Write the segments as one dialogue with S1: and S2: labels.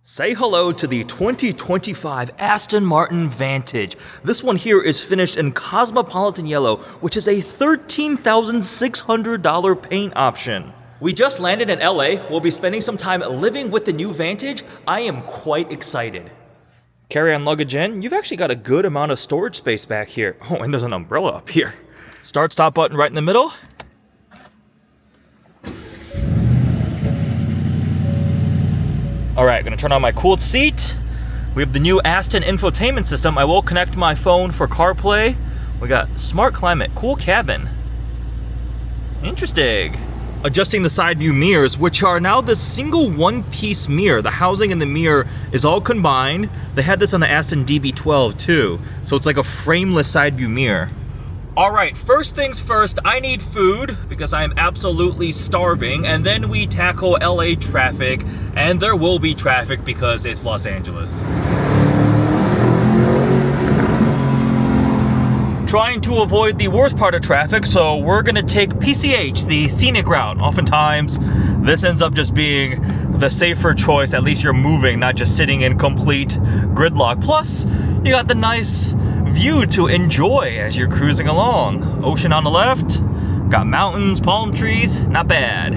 S1: Say hello to the 2025 Aston Martin Vantage. This one here is finished in Cosmopolitan Yellow, which is a $13,600 paint option. We just landed in LA. We'll be spending some time living with the new Vantage. I am quite excited. Carry-on luggage in. You've actually got a good amount of storage space back here. Oh, and there's an umbrella up here. Start-stop button right in the middle. All right, gonna turn on my cooled seat. We have the new Aston infotainment system. I will connect my phone for CarPlay. We got smart climate, cool cabin. Interesting. Adjusting the side view mirrors, which are now this single one-piece mirror. The housing and the mirror is all combined. They had this on the Aston DB12 too, so it's like a frameless side view mirror. All right, first things first, I need food because I am absolutely starving, and then we tackle LA traffic, and there will be traffic because it's Los Angeles. Trying to avoid the worst part of traffic, so we're gonna take PCH, the scenic route. Oftentimes, this ends up just being the safer choice. At least you're moving, not just sitting in complete gridlock. Plus, you got the nice view to enjoy as you're cruising along. Ocean on the left, got mountains, palm trees, not bad.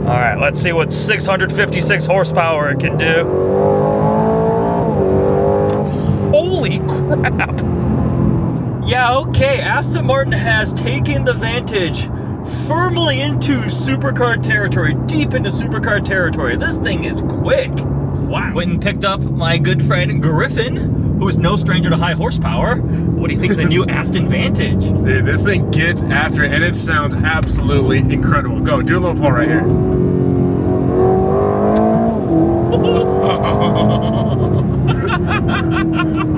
S1: All right, let's see what 656 horsepower it can do. Holy crap! Yeah, okay, Aston Martin has taken the Vantage firmly into supercar territory, deep into supercar territory. This thing is quick. Wow. Went and picked up my good friend Griffin, who is no stranger to high horsepower. What do you think of the new Aston Vantage?
S2: Dude, this thing gets after it, and it sounds absolutely incredible. Go, do a little pull right here.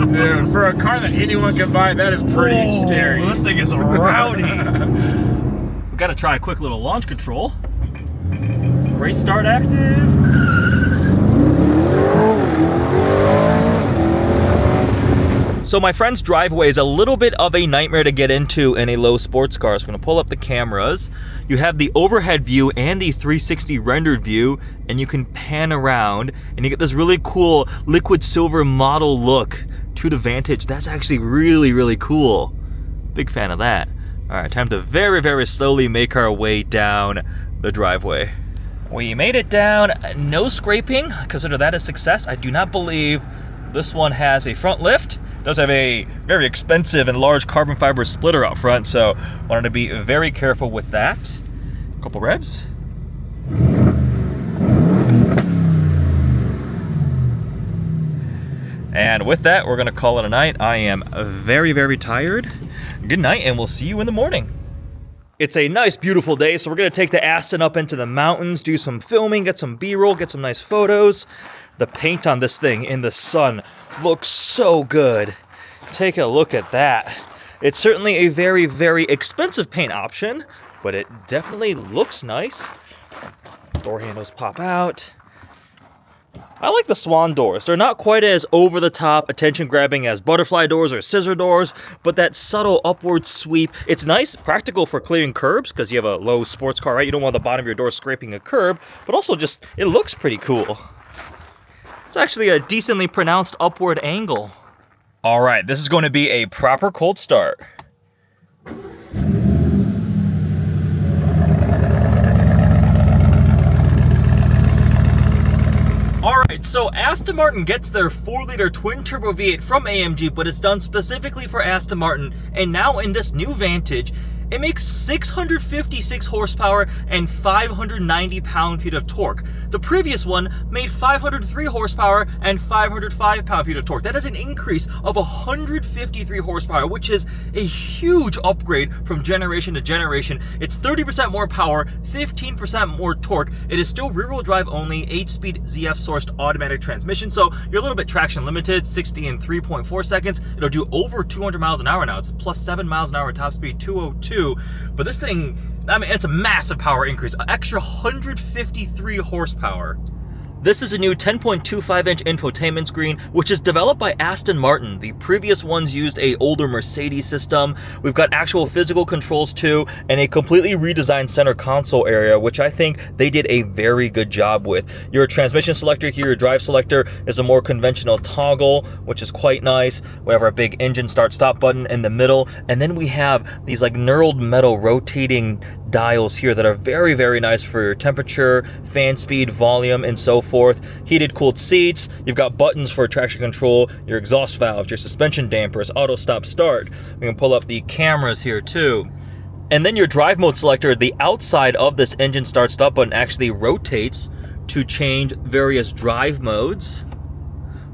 S2: Dude, for a car that anyone can buy, that is pretty scary.
S1: This thing is rowdy. We gotta try a quick little launch control. Race start active. So my friend's driveway is a little bit of a nightmare to get into in a low sports car. So I'm gonna pull up the cameras. You have the overhead view and the 360 rendered view, and you can pan around, and you get this really cool liquid silver model look to the Vantage. That's actually really, really cool. Big fan of that. All right, time to very, very slowly make our way down the driveway. We made it down, no scraping. Consider that a success. I do not believe this one has a front lift. It does have a very expensive and large carbon fiber splitter out front, so wanted to be very careful with that. A couple revs. And with that, we're gonna call it a night. I am very, very tired. Good night, and we'll see you in the morning. It's a nice, beautiful day, so we're gonna take the Aston up into the mountains, do some filming, get some B-roll, get some nice photos. The paint on this thing in the sun looks so good. Take a look at that. It's certainly a very, very expensive paint option, but it definitely looks nice. Door handles pop out. I like the swan doors. They're not quite as over-the-top, attention-grabbing as butterfly doors or scissor doors, but that subtle upward sweep. It's nice, practical for clearing curbs, because you have a low sports car, right? You don't want the bottom of your door scraping a curb, but also just, it looks pretty cool. It's actually a decently pronounced upward angle. All right, this is going to be a proper cold start. Alright, so Aston Martin gets their 4-liter twin-turbo V8 from AMG, but it's done specifically for Aston Martin, and now in this new Vantage, it makes 656 horsepower and 590 pound-feet of torque. The previous one made 503 horsepower and 505 pound-feet of torque. That is an increase of 153 horsepower, which is a huge upgrade from generation to generation. It's 30% more power, 15% more torque. It is still rear-wheel drive only, 8-speed ZF-sourced automatic transmission, so you're a little bit traction limited, 60 in 3.4 seconds. It'll do over 200 miles an hour now. It's plus 7 miles an hour, top speed 202. But this thing, I mean, it's a massive power increase, an extra 153 horsepower. This is a new 10.25-inch infotainment screen, which is developed by Aston Martin. The previous ones used a older Mercedes system. We've got actual physical controls too, and a completely redesigned center console area, which I think they did a very good job with. Your transmission selector here, your drive selector, is a more conventional toggle, which is quite nice. We have our big engine start-stop button in the middle, and then we have these like knurled metal rotating dials here that are very, very nice for your temperature, fan speed, volume, and so forth. Heated, cooled seats. You've got buttons for traction control, your exhaust valves, your suspension dampers, auto stop start. We can pull up the cameras here too. And then your drive mode selector, the outside of this engine start stop button actually rotates to change various drive modes.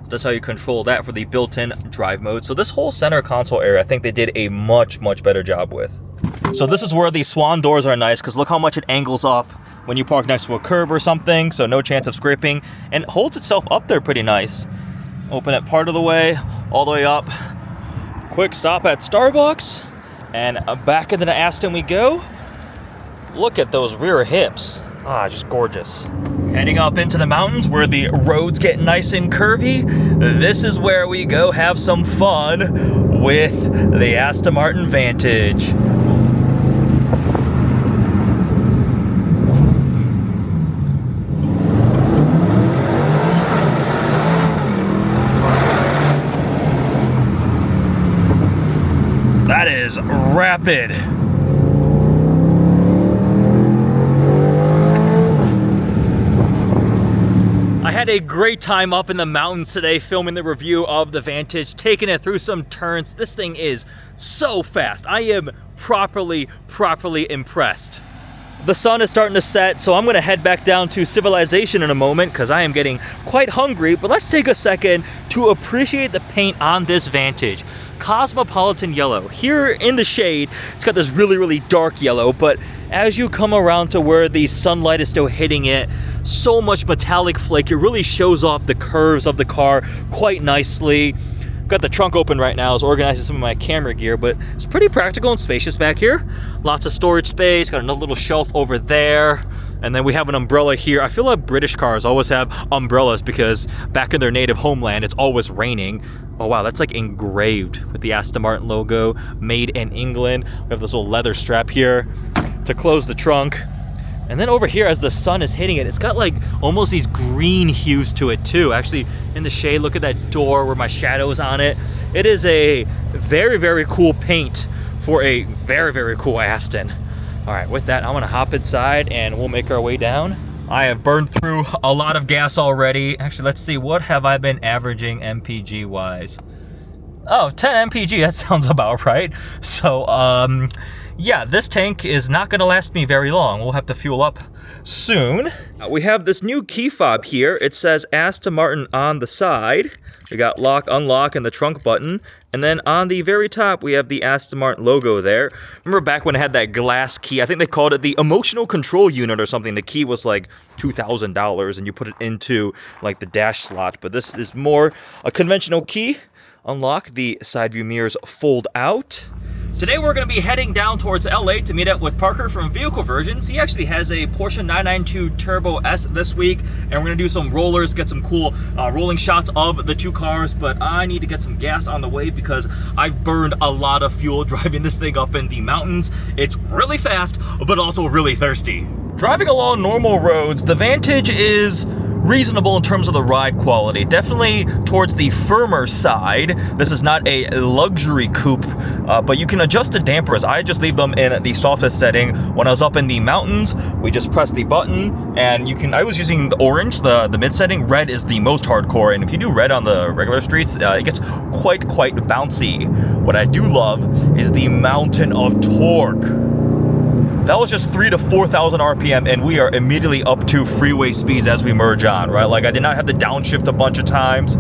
S1: So that's how you control that for the built-in drive mode. So this whole center console area, I think they did a much, much better job with. So this is where the swan doors are nice, because look how much it angles up when you park next to a curb or something, so no chance of scraping, and it holds itself up there pretty nice. Open it part of the way, all the way up. Quick stop at Starbucks, and back into the Aston we go. Look at those rear hips. Ah, just gorgeous. Heading up into the mountains where the roads get nice and curvy. This is where we go have some fun with the Aston Martin Vantage. That is rapid. I had a great time up in the mountains today filming the review of the Vantage, taking it through some turns. This thing is so fast. I am properly impressed. The sun is starting to set, so I'm gonna head back down to civilization in a moment because I am getting quite hungry, but let's take a second to appreciate the paint on this Vantage. Cosmopolitan yellow. Here in the shade, it's got this really dark yellow, but as you come around to where the sunlight is still hitting it, so much metallic flake. It really shows off the curves of the car quite nicely. Got the trunk open right now, it's organizing some of my camera gear, but it's pretty practical and spacious back here. Lots of storage space, got another little shelf over there. And then we have an umbrella here. I feel like British cars always have umbrellas because back in their native homeland, it's always raining. Oh wow, that's like engraved with the Aston Martin logo, made in England. We have this little leather strap here to close the trunk. And then over here, as the sun is hitting it, it's got like almost these green hues to it too. Actually, in the shade, look at that door where my shadow is on it. It is a very cool paint for a very cool Aston. All right, with that, I'm gonna hop inside and we'll make our way down. I have burned through a lot of gas already. Actually, let's see, what have I been averaging MPG wise? Oh, 10 MPG, that sounds about right. So, yeah, this tank is not gonna last me very long. We'll have to fuel up soon. We have this new key fob here. It says Aston Martin on the side. We got lock, unlock, and the trunk button. And then on the very top, we have the Aston Martin logo there. Remember back when it had that glass key? I think they called it the emotional control unit or something. The key was like $2,000 and you put it into like the dash slot. But this is more a conventional key. Unlock, the side view mirrors fold out. Today we're going to be heading down towards LA to meet up with Parker from Vehicle Versions. He actually has a Porsche 992 Turbo S this week, and we're going to do some rollers, get some cool rolling shots of the two cars, but I need to get some gas on the way because I've burned a lot of fuel driving this thing up in the mountains. It's really fast, but also really thirsty. Driving along normal roads, the Vantage is reasonable in terms of the ride quality. Definitely towards the firmer side. This is not a luxury coupe, but you can adjust the dampers. I just leave them in the softest setting. When I was up in the mountains, we just press the button and you can, I was using the orange, the mid setting. Red is the most hardcore, and if you do red on the regular streets, it gets quite bouncy. What I do love is the mountain of torque. That was just 3,000 to 4,000 RPM, and we are immediately up to freeway speeds as we merge on, right? Like, I did not have to downshift a bunch of times.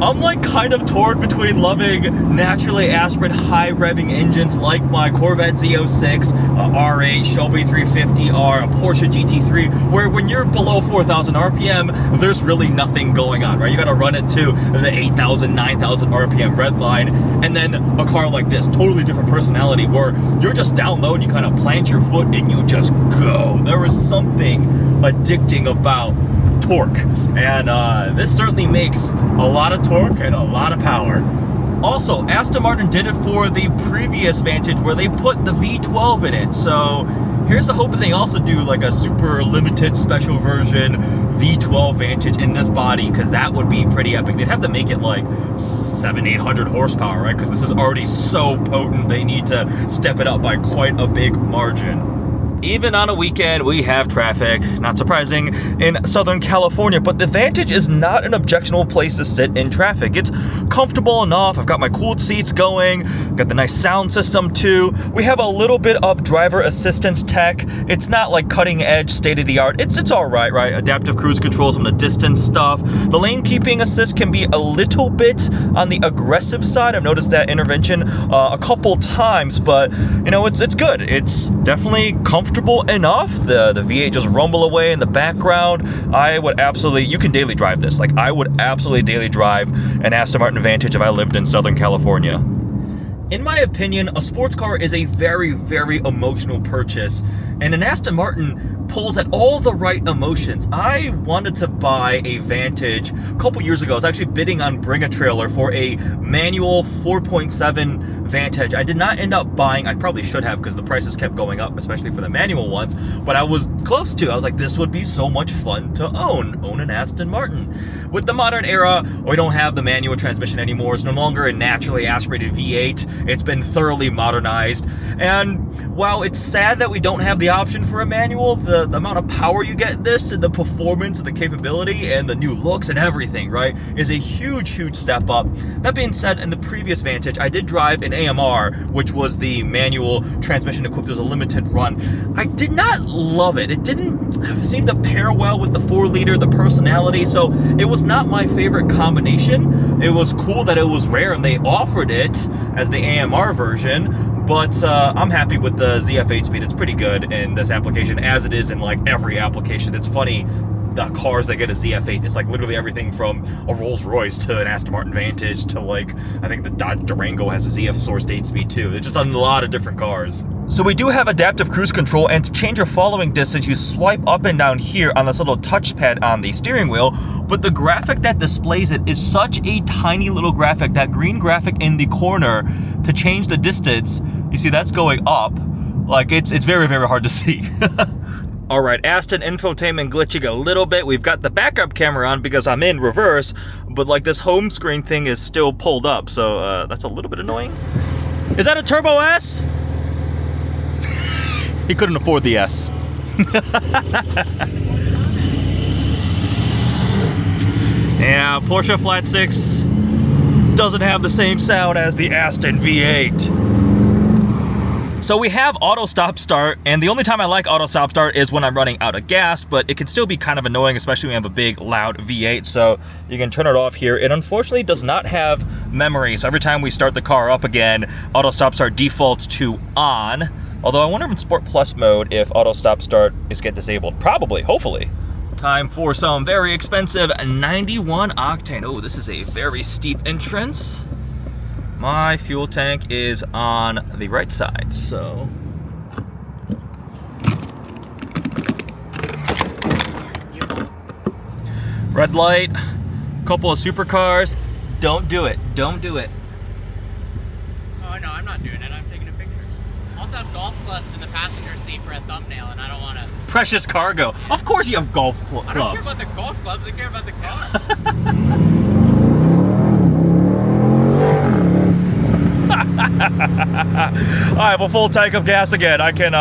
S1: I'm like kind of torn between loving naturally aspirate high revving engines like my Corvette Z06, R8, Shelby 350R, a Porsche GT3, where when you're below 4,000 RPM, there's really nothing going on, right? You gotta run it to the 8,000, 9,000 RPM red line, and then a car like this, totally different personality, where you're just down low and you kind of plant your foot and you just go. There is something addicting about torque. And this certainly makes a lot of torque and a lot of power. Also, Aston Martin did it for the previous Vantage where they put the V12 in it. So here's the hope that they also do like a super limited special version V12 Vantage in this body, because that would be pretty epic. They'd have to make it like 700-800 horsepower, right? Because this is already so potent. They need to step it up by quite a big margin. Even on a weekend, we have traffic, not surprising, in Southern California, but the Vantage is not an objectionable place to sit in traffic. It's comfortable enough. I've got my cooled seats going, got the nice sound system too. We have a little bit of driver assistance tech. It's not like cutting edge, state-of-the-art. It's all right, right? Adaptive cruise control, some of the distance stuff. The lane keeping assist can be a little bit on the aggressive side. I've noticed that intervention a couple times, but you know, it's good. It's definitely comfortable enough. The V8 just rumble away in the background. I would absolutely, you can daily drive this. Like, I would absolutely daily drive an Aston Martin Vantage if I lived in Southern California. In my opinion, a sports car is a very, very emotional purchase, and an Aston Martin pulls at all the right emotions. I wanted to buy a Vantage a couple years ago. I was actually bidding on Bring a Trailer for a manual 4.7 Vantage. I did not end up buying. I probably should have, because the prices kept going up, especially for the manual ones, but I was close to. I was like, this would be so much fun to own an Aston Martin. With the modern era, we don't have the manual transmission anymore. It's no longer a naturally aspirated V8. It's been thoroughly modernized, and while it's sad that we don't have the option for a manual, the amount of power you get in this, and the performance and the capability and the new looks and everything, right, is a huge, huge step up. That being said, in the previous Vantage, I did drive an AMR, which was the manual transmission equipped. It was a limited run. I did not love it. It didn't seem to pair well with the 4-liter, the personality, so it was not my favorite combination. It was cool that it was rare and they offered it as the AMR version, but I'm happy with the ZF8 speed. It's pretty good in this application, as it is in like every application. It's funny, the cars that get a ZF8, it's like literally everything from a Rolls Royce to an Aston Martin Vantage to, like, I think the Dodge Durango has a ZF sourced 8 speed too. It's just on a lot of different cars. So we do have adaptive cruise control, and to change your following distance, you swipe up and down here on this little touchpad on the steering wheel, but the graphic that displays it is such a tiny little graphic. That green graphic in the corner to change the distance, you see that's going up. Like, it's very, very hard to see. All right, Aston infotainment glitching a little bit. We've got the backup camera on because I'm in reverse, but like this home screen thing is still pulled up, so that's a little bit annoying. Is that a Turbo S? He couldn't afford the S. Yeah, Porsche Flat 6 doesn't have the same sound as the Aston V8. So we have auto stop start, and the only time I like auto stop start is when I'm running out of gas, but it can still be kind of annoying, especially when you have a big, loud V8, so you can turn it off here. It unfortunately does not have memory, so every time we start the car up again, auto stop start defaults to on. Although I wonder in Sport Plus mode if auto stop start is get disabled. Probably, hopefully. Time for some very expensive 91 octane. Oh, this is a very steep entrance. My fuel tank is on the right side, so. Red light, couple of supercars. Don't do it, don't do it.
S3: Oh no, I'm not doing it, I'm taking a picture. I also have golf clubs in the passenger seat for a thumbnail, and I don't want to.
S1: Precious cargo. Yeah. Of course you have golf clubs.
S3: I don't care about the golf clubs, I care about the car.
S1: I have a full tank of gas again. I can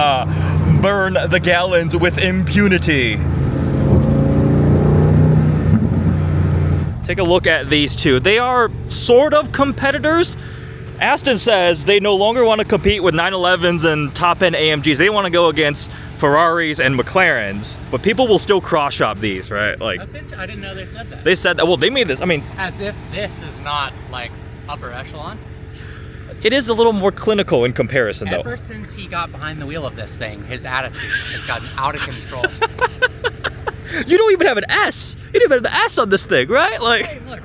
S1: burn the gallons with impunity. Take a look at these two. They are sort of competitors. Aston says they no longer want to compete with 911s and top-end AMGs. They want to go against Ferraris and McLarens, but people will still cross-shop these, right? Like,
S3: I didn't know they said that.
S1: They said that. Well, they made this. I mean,
S3: as if this is not like upper echelon.
S1: It is a little more clinical in comparison, though.
S3: Ever since he got behind the wheel of this thing, his attitude has gotten out of control.
S1: You don't even have an S. You don't even have the S on this thing, right? Like,
S3: Hey, look.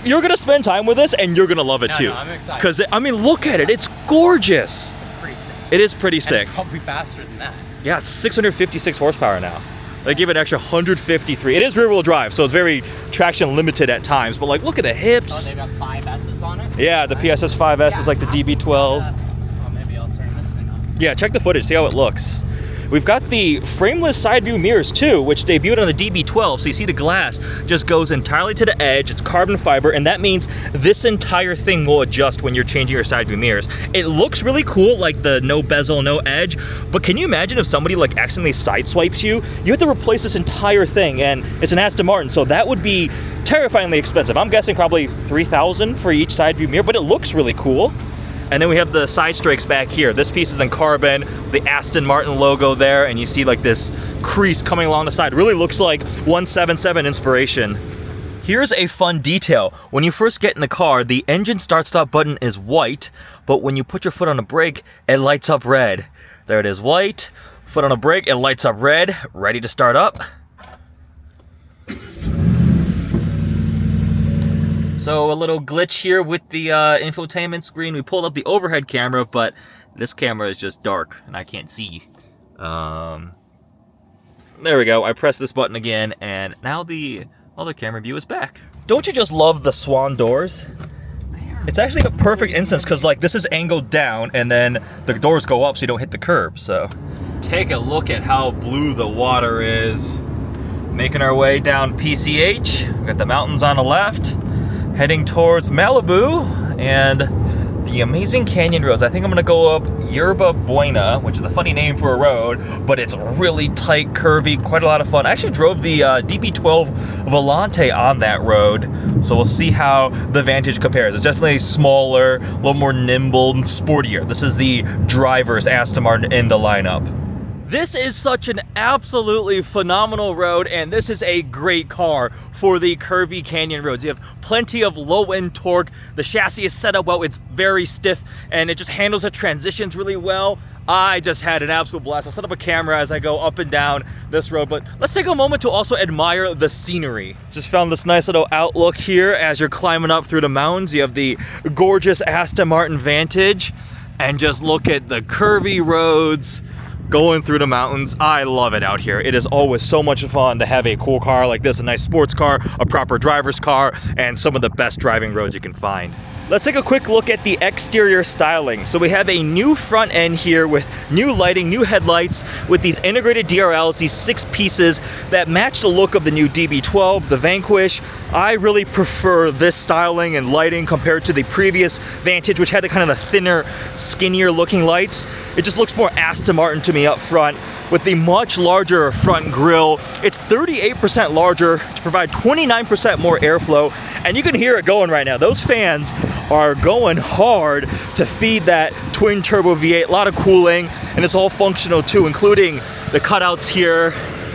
S1: you're gonna spend time with this, and you're gonna love it too.
S3: No, I'm excited.
S1: Because I mean, look at it. It's gorgeous.
S3: It's pretty sick.
S1: It is pretty
S3: And
S1: sick.
S3: it's probably faster than that.
S1: Yeah, it's 656 horsepower now. They give it an extra 153. It is rear-wheel drive, so it's very traction limited at times. But like, look at the
S3: Oh,
S1: hips.
S3: they've got 5 S's on it?
S1: Yeah, the PSS5S is like the DB12.
S3: Oh, maybe I'll turn this thing on.
S1: Yeah, check the footage, see how it looks. We've got the frameless side view mirrors too, which debuted on the DB12. So you see the glass just goes entirely to the edge. It's carbon fiber, and that means this entire thing will adjust when you're changing your side view mirrors. It looks really cool, like the no bezel, no edge, but can you imagine if somebody like accidentally sideswipes you? You have to replace this entire thing, and it's an Aston Martin, so that would be terrifyingly expensive. I'm guessing probably $3,000 for each side view mirror, but it looks really cool. And then we have the side strakes back here. This piece is in carbon, the Aston Martin logo there, and you see like this crease coming along the side. Really looks like 177 inspiration. Here's a fun detail. When you first get in the car, the engine start-stop button is white, but when you put your foot on the brake, it lights up red. There it is, white. Foot on a brake, it lights up red, ready to start up. So a little glitch here with the infotainment screen. We pulled up the overhead camera, but this camera is just dark and I can't see. There we go. I press this button again and now the other camera view is back. Don't you just love the swan doors? It's actually a perfect instance because like this is angled down and then the doors go up so you don't hit the curb. So take a look at how blue the water is. Making our way down PCH. We got the mountains on the left. Heading towards Malibu and the amazing canyon roads. I think I'm gonna go up Yerba Buena, which is a funny name for a road, but it's really tight, curvy, quite a lot of fun. I actually drove the DB12 Volante on that road, so we'll see how the Vantage compares. It's definitely smaller, a little more nimble and sportier. This is the driver's Aston Martin in the lineup. This is such an absolutely phenomenal road, and this is a great car for the curvy canyon roads. You have plenty of low-end torque. The chassis is set up well. It's very stiff, and it just handles the transitions really well. I just had an absolute blast. I'll set up a camera as I go up and down this road, but let's take a moment to also admire the scenery. Just found this nice little outlook here as you're climbing up through the mountains. You have the gorgeous Aston Martin Vantage, and just look at the curvy roads going through the mountains. I love it out here. It is always so much fun to have a cool car like this, a nice sports car, a proper driver's car, and some of the best driving roads you can find. Let's take a quick look at the exterior styling. So we have a new front end here with new lighting, new headlights, with these integrated DRLs, these 6 pieces that match the look of the new DB12, the Vanquish. I really prefer this styling and lighting compared to the previous Vantage, which had the kind of the thinner, skinnier looking lights. It just looks more Aston Martin to me up front. With the much larger front grille, it's 38% larger to provide 29% more airflow, and you can hear it going right now. Those fans are going hard to feed that twin turbo V8, a lot of cooling, and it's all functional too, including the cutouts here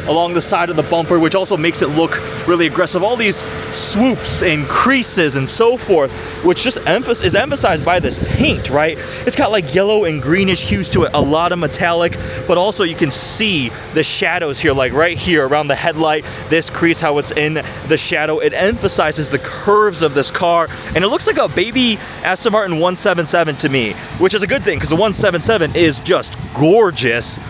S1: along the side of the bumper, which also makes it look really aggressive. All these swoops and creases and so forth, which just is emphasized by this paint, right? It's got like yellow and greenish hues to it, a lot of metallic, but also you can see the shadows here, like right here around the headlight, this crease, how it's in the shadow. It emphasizes the curves of this car, and it looks like a baby Aston Martin 177 to me, which is a good thing because the 177 is just gorgeous.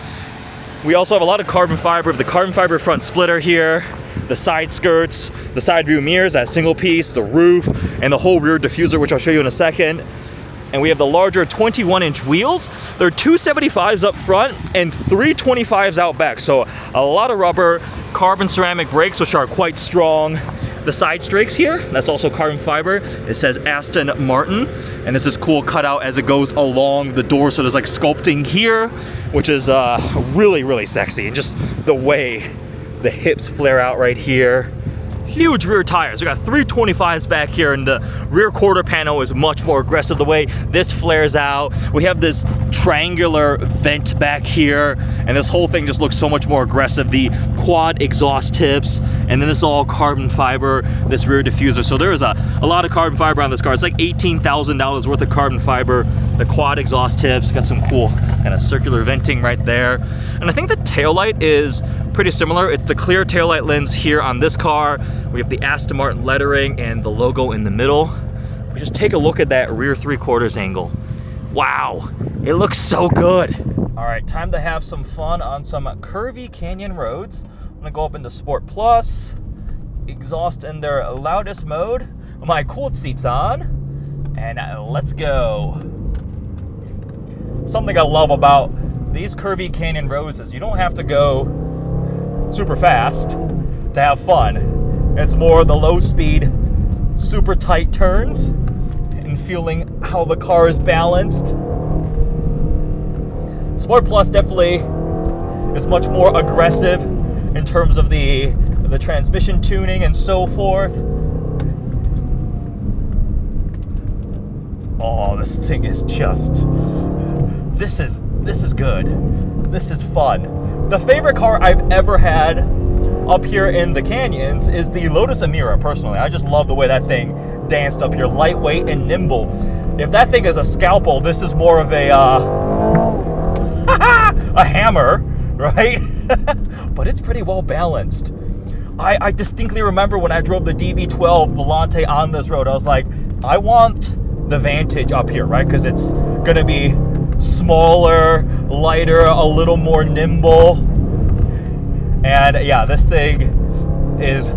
S1: We also have a lot of carbon fiber, the carbon fiber front splitter here, the side skirts, the side view mirrors, that single piece, the roof, and the whole rear diffuser, which I'll show you in a second. And we have the larger 21-inch wheels. There are 275s up front and 325s out back. So a lot of rubber, carbon ceramic brakes, which are quite strong. The side strakes here, that's also carbon fiber. It says Aston Martin, and it's this cool cutout as it goes along the door. So there's like sculpting here, which is really, really sexy. And just the way the hips flare out right here. Huge rear tires. We got 325s back here, and the rear quarter panel is much more aggressive the way this flares out. We have this triangular vent back here, and this whole thing just looks so much more aggressive. The quad exhaust tips, and then it's all carbon fiber, this rear diffuser. So there is a lot of carbon fiber on this car. It's like $18,000 worth of carbon fiber. The quad exhaust tips, got some cool kind of circular venting right there. And I think the taillight is pretty similar. It's the clear taillight lens here on this car. We have the Aston Martin lettering and the logo in the middle. We just take a look at that rear 3/4 angle. Wow, it looks so good. All right, time to have some fun on some curvy canyon roads. I'm gonna go up into Sport Plus, exhaust in their loudest mode, my cooled seats on, and let's go. Something I love about these curvy canyon roads is you don't have to go super fast to have fun. It's more the low speed, super tight turns and feeling how the car is balanced. Sport Plus definitely is much more aggressive in terms of the transmission tuning and so forth. Oh, this thing is just, this is good. This is fun. The favorite car I've ever had up here in the canyons is the Lotus Emira, personally. I just love the way that thing danced up here, lightweight and nimble. If that thing is a scalpel, this is more of a a hammer, right? But it's pretty well balanced. I distinctly remember when I drove the DB12 Volante on this road, I was like, I want the Vantage up here, right? Because it's gonna be smaller, lighter, a little more nimble. And yeah, this thing is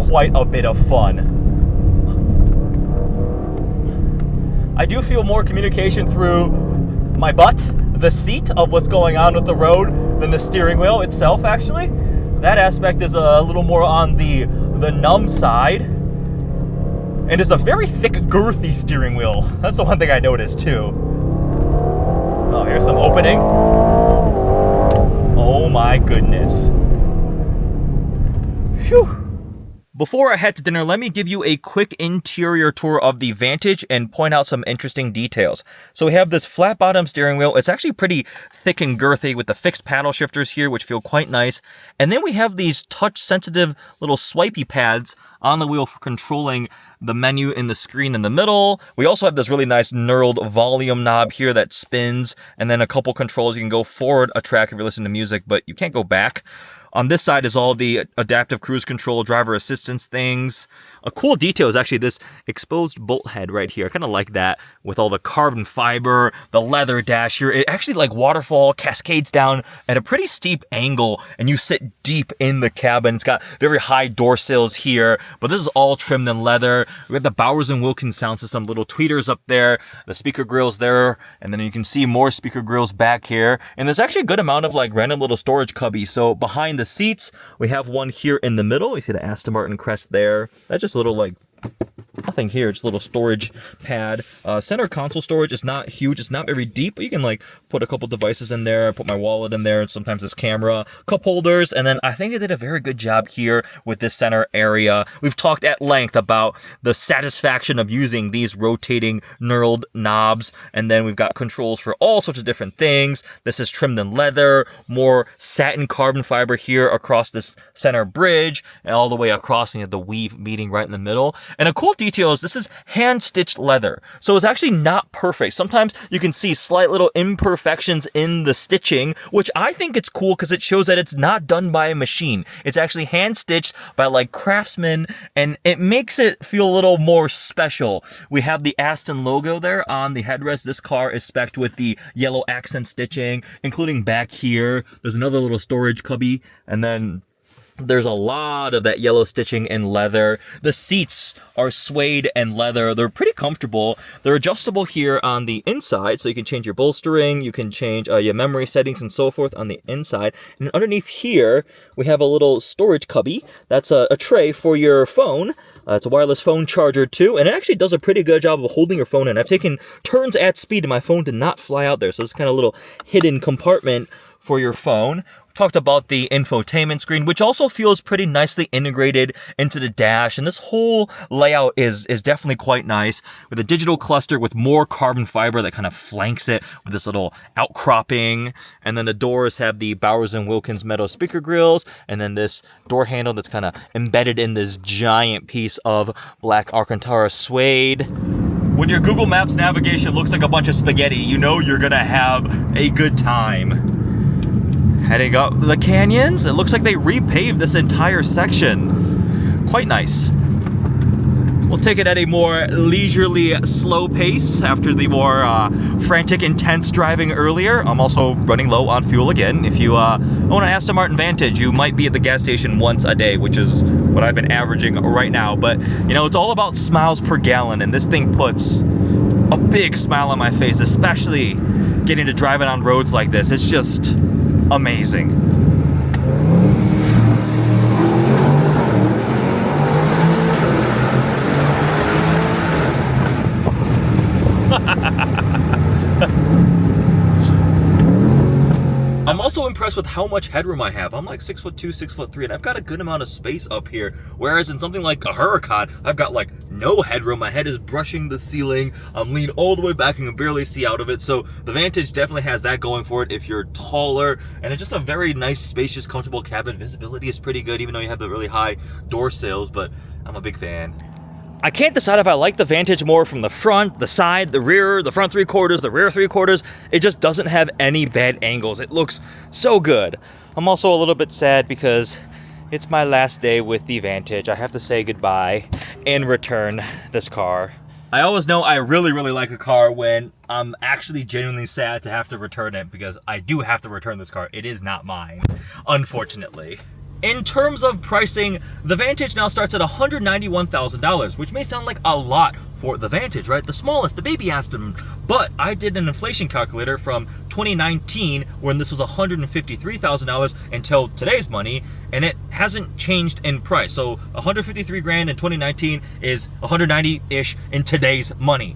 S1: quite a bit of fun. I do feel more communication through my butt, the seat of what's going on with the road, than the steering wheel itself, actually. That aspect is a little more on the numb side. And it's a very thick, girthy steering wheel. That's the one thing I noticed too. Oh, here's some opening. Oh my goodness. Phew. Before I head to dinner, let me give you a quick interior tour of the Vantage and point out some interesting details. So we have this flat bottom steering wheel. It's actually pretty thick and girthy with the fixed paddle shifters here, which feel quite nice. And then we have these touch sensitive little swipey pads on the wheel for controlling the menu in the screen in the middle. We also have this really nice knurled volume knob here that spins, and then a couple controls. You can go forward a track if you're listening to music, but you can't go back. On this side is all the adaptive cruise control, driver assistance things. A cool detail is actually this exposed bolt head right here. I kind of like that with all the carbon fiber, the leather dash here. It actually like waterfall cascades down at a pretty steep angle and you sit deep in the cabin. It's got very high door sills here, but this is all trimmed in leather. We have the Bowers & Wilkins sound system, little tweeters up there, the speaker grills there, and then you can see more speaker grills back here. And there's actually a good amount of like random little storage cubbies. So behind the seats, we have one here in the middle. You see the Aston Martin crest there. That's just a little like nothing here, just a little storage pad. Center console storage is not huge, it's not very deep, but you can like put a couple devices in there, put my wallet in there, and sometimes this camera, cup holders, and then I think they did a very good job here with this center area. We've talked at length about the satisfaction of using these rotating knurled knobs, and then we've got controls for all sorts of different things. This is trimmed in leather, more satin carbon fiber here across this center bridge, and all the way across, and you have the weave meeting right in the middle. And a cool detail is this is hand-stitched leather, so it's actually not perfect. Sometimes you can see slight little imperfections in the stitching, which I think it's cool because it shows that it's not done by a machine. It's actually hand-stitched by like craftsmen, and it makes it feel a little more special. We have the Aston logo there on the headrest. This car is spec'd with the yellow accent stitching, including back here. There's another little storage cubby, and then there's a lot of that yellow stitching in leather. The seats are suede and leather. They're pretty comfortable. They're adjustable here on the inside, so you can change your bolstering, you can change your memory settings and so forth on the inside. And underneath here, we have a little storage cubby. That's a tray for your phone. It's a wireless phone charger too, and it actually does a pretty good job of holding your phone in. I've taken turns at speed and my phone did not fly out there, so it's kind of a little hidden compartment for your phone. Talked about the infotainment screen, which also feels pretty nicely integrated into the dash, and this whole layout is definitely quite nice, with a digital cluster with more carbon fiber that kind of flanks it with this little outcropping. And then the doors have the Bowers & Wilkins metal speaker grills, and then this door handle that's kind of embedded in this giant piece of black Alcantara suede. When your Google Maps navigation looks like a bunch of spaghetti, you know you're gonna have a good time. Heading up the canyons, it looks like they repaved this entire section. Quite nice. We'll take it at a more leisurely, slow pace after the more frantic, intense driving earlier. I'm also running low on fuel again. If you own an Aston Martin Vantage, you might be at the gas station once a day, which is what I've been averaging right now. But, you know, it's all about miles per gallon, and this thing puts a big smile on my face, especially getting to driving on roads like this. It's just amazing. I'm also impressed with how much headroom I have. I'm like 6'2", 6'3", and I've got a good amount of space up here. Whereas in something like a Huracan, I've got like no headroom. My head is brushing the ceiling. I'm leaned all the way back and can barely see out of it. So the Vantage definitely has that going for it if you're taller. And it's just a very nice, spacious, comfortable cabin. Visibility is pretty good, even though you have the really high door sills, but I'm a big fan. I can't decide if I like the Vantage more from the front, the side, the rear, the front 3/4, the rear 3/4. It just doesn't have any bad angles. It looks so good. I'm also a little bit sad because it's my last day with the Vantage. I have to say goodbye and return this car. I always know I really, really like a car when I'm actually genuinely sad to have to return it, because I do have to return this car. It is not mine, unfortunately. In terms of pricing, the Vantage now starts at $191,000, which may sound like a lot for the Vantage, right? The smallest, the baby Aston. But I did an inflation calculator from 2019 when this was $153,000 until today's money, and it hasn't changed in price. So 153 grand in 2019 is 190-ish in today's money.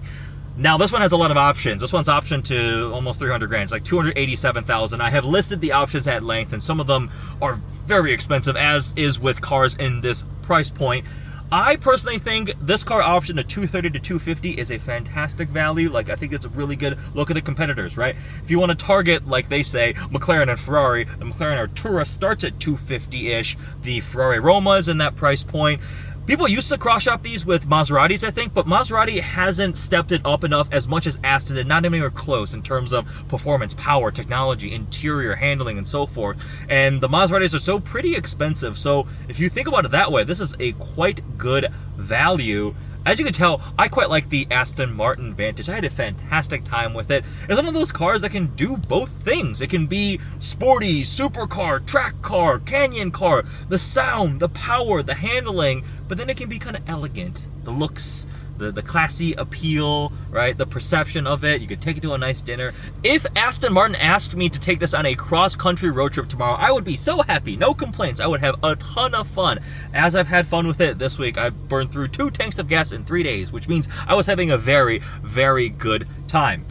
S1: Now this one has a lot of options. This one's option to almost 300 grand. It's like 287,000. I have listed the options at length, and some of them are very expensive, as is with cars in this price point. I personally think this car option of 230 to 250 is a fantastic value. Like, I think it's a really good look at the competitors, right? If you want to target, like they say, McLaren and Ferrari, the McLaren Artura starts at 250-ish. The Ferrari Roma is in that price point. People used to cross-shop these with Maseratis, I think, but Maserati hasn't stepped it up enough as much as Aston did, not anywhere close in terms of performance, power, technology, interior handling, and so forth. And the Maseratis are so pretty expensive, so if you think about it that way, this is a quite good value. As you can tell, I quite like the Aston Martin Vantage. I had a fantastic time with it. It's one of those cars that can do both things. It can be sporty, supercar, track car, canyon car, the sound, the power, the handling, but then it can be kind of elegant. The looks, the classy appeal, right? The perception of it. You could take it to a nice dinner. If Aston Martin asked me to take this on a cross-country road trip tomorrow, I would be so happy. No complaints. I would have a ton of fun. As I've had fun with it this week, I've burned through 2 tanks of gas in 3 days, which means I was having a very, very good time.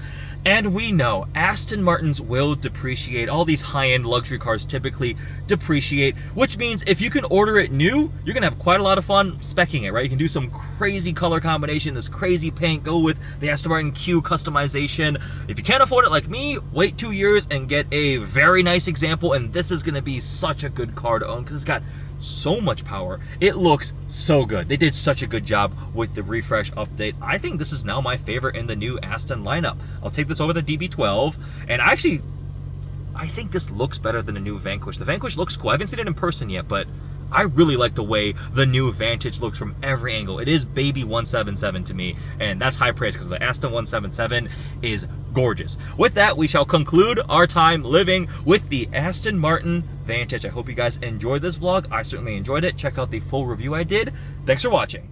S1: And we know Aston Martins will depreciate. All these high-end luxury cars typically depreciate, which means if you can order it new, you're gonna have quite a lot of fun speccing it, right? You can do some crazy color combination, this crazy paint, go with the Aston Martin Q customization. If you can't afford it like me, wait 2 years and get a very nice example, and this is gonna be such a good car to own because it's got so much power. It looks so good. They did such a good job with the refresh update. I think this is now my favorite in the new Aston lineup. I'll take this over the DB12, and I think this looks better than the new Vanquish. The Vanquish looks cool. I haven't seen it in person yet, but I really like the way the new Vantage looks from every angle. It is baby 177 to me, and that's high praise because the Aston 177 is gorgeous. With that, we shall conclude our time living with the Aston Martin Vantage. I hope you guys enjoyed this vlog. I certainly enjoyed it. Check out the full review I did. Thanks for watching.